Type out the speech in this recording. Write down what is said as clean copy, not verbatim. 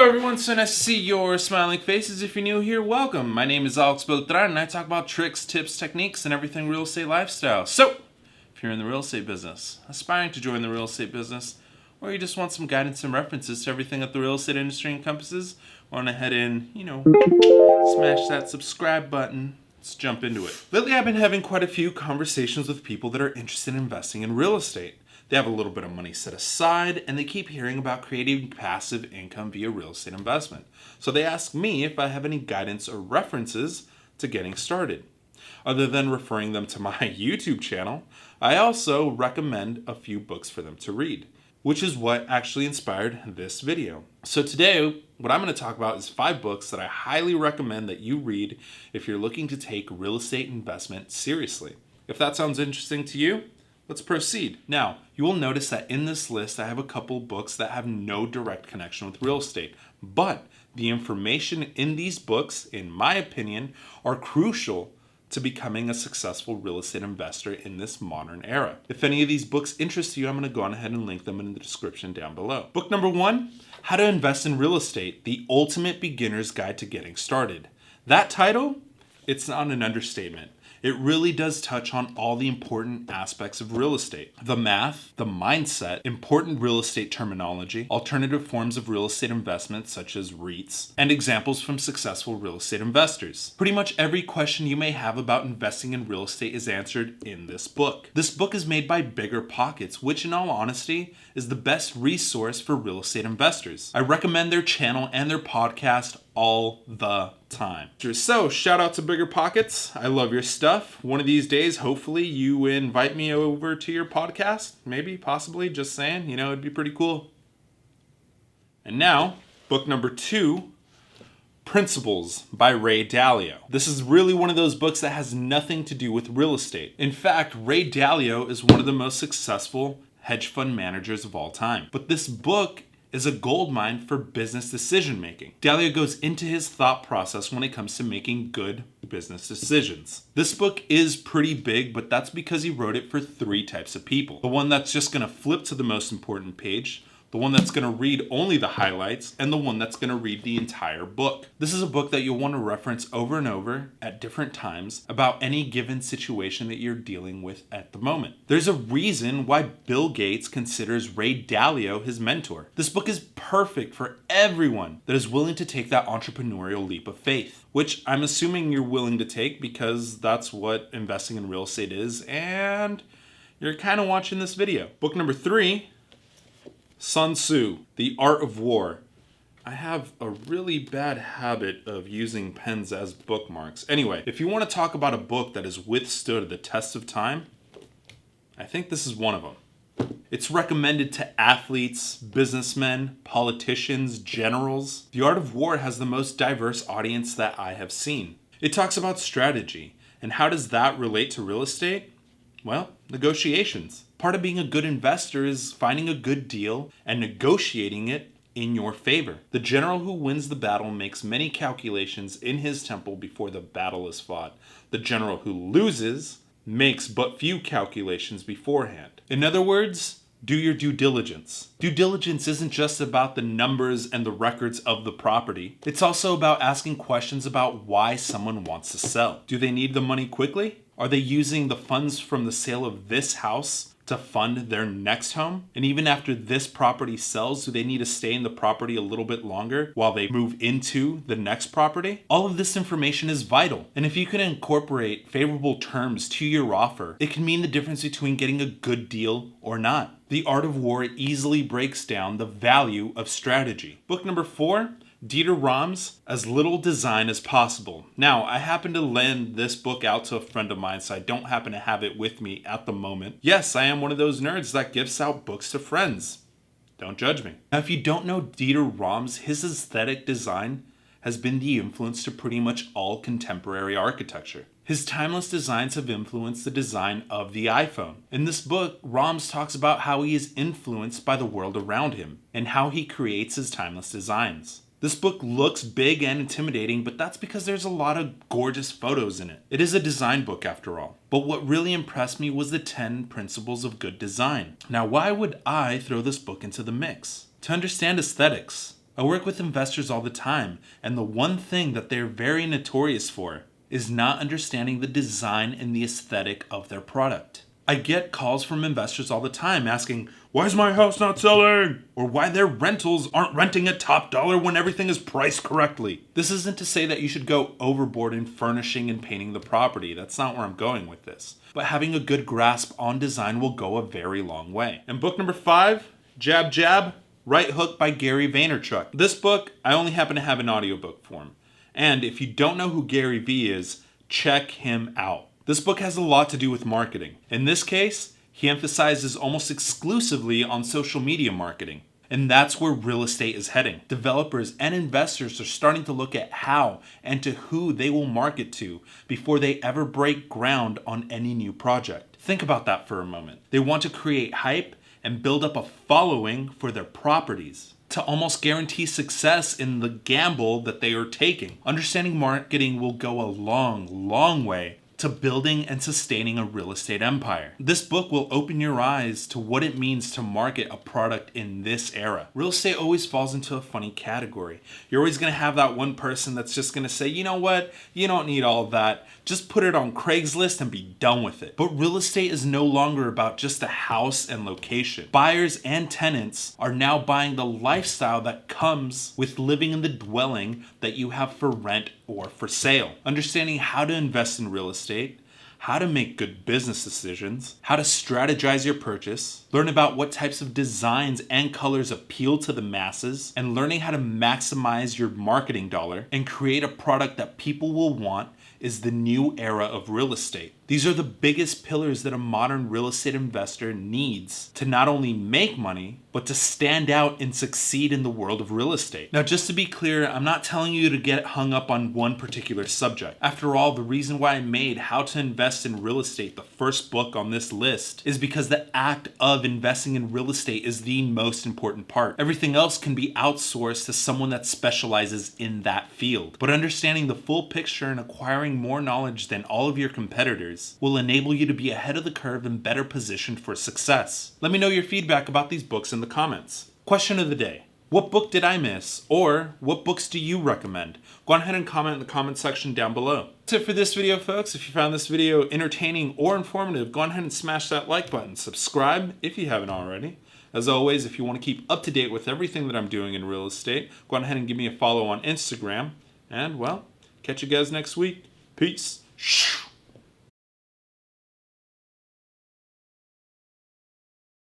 Hello everyone, so nice to see your smiling faces. If you're new here, welcome. My name is AlexBeltran and I talk about tricks, tips, techniques, and everything real estate lifestyle. So, if you're in the real estate business, aspiring to join the real estate business, or you just want some guidance and references to everything that the real estate industry encompasses, want to head in, smash that subscribe button. Let's jump into it. Lately, I've been having quite a few conversations with people that are interested in investing in real estate. They have a little bit of money set aside, and they keep hearing about creating passive income via real estate investment. So they ask me if I have any guidance or references to getting started. Other than referring them to my YouTube channel, I also recommend a few books for them to read, which is what actually inspired this video. So today, what I'm going to talk about is 5 books that I highly recommend that you read if you're looking to take real estate investment seriously. If that sounds interesting to you, let's proceed. Now, you will notice that in this list, I have a couple books that have no direct connection with real estate, but the information in these books, in my opinion, are crucial to becoming a successful real estate investor in this modern era. If any of these books interest you, I'm going to go on ahead and link them in the description down below. Book number 1, How to Invest in Real Estate, The Ultimate Beginner's Guide to Getting Started. That title, it's not an understatement. It really does touch on all the important aspects of real estate. The math, the mindset, important real estate terminology, alternative forms of real estate investment such as REITs, and examples from successful real estate investors. Pretty much every question you may have about investing in real estate is answered in this book. This book is made by Bigger Pockets, which in all honesty is the best resource for real estate investors. I recommend their channel and their podcast all the time. So, shout out to Bigger Pockets. I love your stuff. One of these days, hopefully, you invite me over to your podcast. Maybe, possibly, just saying. It'd be pretty cool. And now, book number 2, Principles by Ray Dalio. This is really one of those books that has nothing to do with real estate. In fact, Ray Dalio is one of the most successful hedge fund managers of all time. But this book is a goldmine for business decision making. Dalio goes into his thought process when it comes to making good business decisions. This book is pretty big, but that's because he wrote it for 3 types of people. The one that's just going to flip to the most important page, the one that's going to read only the highlights, and the one that's going to read the entire book. This is a book that you'll want to reference over and over at different times about any given situation that you're dealing with at the moment. There's a reason why Bill Gates considers Ray Dalio his mentor. This book is perfect for everyone that is willing to take that entrepreneurial leap of faith, which I'm assuming you're willing to take because that's what investing in real estate is, and you're kind of watching this video. Book number 3, Sun Tzu, The Art of War. I have a really bad habit of using pens as bookmarks. Anyway, if you want to talk about a book that has withstood the test of time, I think this is one of them. It's recommended to athletes, businessmen, politicians, generals. The Art of War has the most diverse audience that I have seen. It talks about strategy. And how does that relate to real estate? Well, negotiations. Part of being a good investor is finding a good deal and negotiating it in your favor. The general who wins the battle makes many calculations in his temple before the battle is fought. The general who loses makes but few calculations beforehand. In other words, do your due diligence. Due diligence isn't just about the numbers and the records of the property. It's also about asking questions about why someone wants to sell. Do they need the money quickly? Are they using the funds from the sale of this house to fund their next home? And even after this property sells, do they need to stay in the property a little bit longer while they move into the next property? All of this information is vital. And if you can incorporate favorable terms to your offer, it can mean the difference between getting a good deal or not. The Art of War easily breaks down the value of strategy. Book number 4, Dieter Rams, As Little Design as Possible. Now, I happen to lend this book out to a friend of mine, so I don't happen to have it with me at the moment. Yes, I am one of those nerds that gifts out books to friends. Don't judge me. Now, if you don't know Dieter Rams, his aesthetic design has been the influence to pretty much all contemporary architecture. His timeless designs have influenced the design of the iPhone. In this book, Rams talks about how he is influenced by the world around him and how he creates his timeless designs. This book looks big and intimidating, but that's because there's a lot of gorgeous photos in it. It is a design book after all. But what really impressed me was the 10 principles of good design. Now, why would I throw this book into the mix? To understand aesthetics, I work with investors all the time, and the one thing that they're very notorious for is not understanding the design and the aesthetic of their product. I get calls from investors all the time asking, why is my house not selling? Or why their rentals aren't renting at top dollar when everything is priced correctly. This isn't to say that you should go overboard in furnishing and painting the property. That's not where I'm going with this. But having a good grasp on design will go a very long way. And book number 5, Jab Jab, Right Hook by Gary Vaynerchuk. This book, I only happen to have in audiobook form. And if you don't know who Gary V is, check him out. This book has a lot to do with marketing. In this case, he emphasizes almost exclusively on social media marketing. And that's where real estate is heading. Developers and investors are starting to look at how and to who they will market to before they ever break ground on any new project. Think about that for a moment. They want to create hype and build up a following for their properties to almost guarantee success in the gamble that they are taking. Understanding marketing will go a long way to building and sustaining a real estate empire. This book will open your eyes to what it means to market a product in this era. Real estate always falls into a funny category. You're always gonna have that one person that's just gonna say, you know what, you don't need all of that. Just put it on Craigslist and be done with it. But real estate is no longer about just the house and location. Buyers and tenants are now buying the lifestyle that comes with living in the dwelling that you have for rent or for sale. Understanding how to invest in real estate, how to make good business decisions, how to strategize your purchase, learn about what types of designs and colors appeal to the masses, and learning how to maximize your marketing dollar and create a product that people will want is the new era of real estate. These are the biggest pillars that a modern real estate investor needs to not only make money, but to stand out and succeed in the world of real estate. Now, just to be clear, I'm not telling you to get hung up on one particular subject. After all, the reason why I made How to Invest in Real Estate the first book on this list is because the act of investing in real estate is the most important part. Everything else can be outsourced to someone that specializes in that field. But understanding the full picture and acquiring more knowledge than all of your competitors will enable you to be ahead of the curve and better positioned for success. Let me know your feedback about these books in the comments. Question of the day. What book did I miss? Or what books do you recommend? Go ahead and comment in the comment section down below. That's it for this video, folks. If you found this video entertaining or informative, go ahead and smash that like button. Subscribe if you haven't already. As always, if you want to keep up to date with everything that I'm doing in real estate, go ahead and give me a follow on Instagram. And, well, catch you guys next week. Peace.